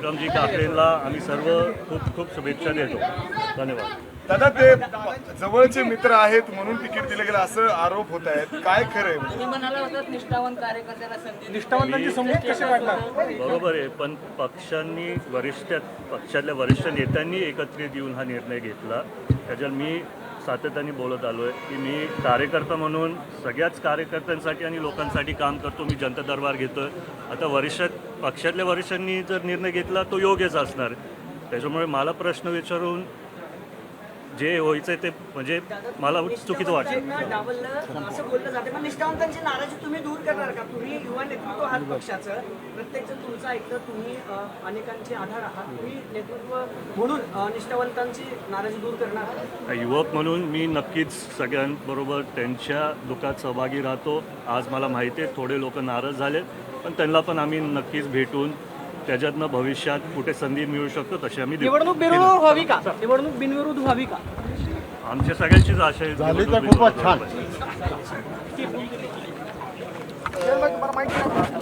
विक्रमजी काकडेंना आम्ही सर्व खूप खूप शुभेच्छा देतो. धन्यवाद. दादा, ते जवळचे मित्र आहेत म्हणून तिकीट दिलं गेलं असं आरोप होत आहेत, काय खरं आहे? तुम्ही म्हणाला होतात निष्ठावान कार्यकर्त्याला संधी. निष्ठावंतांची समजूत कशी काढणार? बरोबर आहे, पण पक्षातल्या वरिष्ठ नेत्यांनी एकत्रित येऊन हा निर्णय घेतला. त्याच्यात मी सातत्याने बोलत आलो आहे की मी कार्यकर्ता म्हणून सगळ्याच कार्यकर्त्यांसाठी आणि लोकांसाठी काम करतो. मी जनता दरबार घेतो आहे. आता पक्षातल्या वरिष्ठांनी जर निर्णय घेतला तो योग्यच असणार. त्याच्यामुळे मला प्रश्न विचारून जे व्हायचं ते म्हणजे मला चुकीचं वाटतं. डावललं असं बोललं जाते, पण निष्ठावंतांची नाराजी तुम्ही दूर करणार का? तुम्ही युवा नेतृत्व आहात पक्षाचं, प्रत्येकजण तुमचं ऐकतं, तुम्ही अनेकांचे आधार आहात, तुम्ही नेतृत्व म्हणून निष्ठावंतांची नाराजी दूर करणार? युवक म्हणून मी नक्कीच सगळ्यांबरोबर त्यांच्या दुःखात सहभागी राहतो. आज मला माहिती आहे थोडे लोक नाराज झालेत, पण त्यांना पण आम्ही नक्कीच भेटून त्याच्यातनं भविष्यात कुठे संधी मिळू शकतो तशी आम्ही निवडणूक बिनविरोध व्हावी का? निवडणूक बिनविरोध व्हावी का? आमच्या सगळ्यांचीच आशा आहे. झाली तर खूपच छान. तुम्हाला माहिती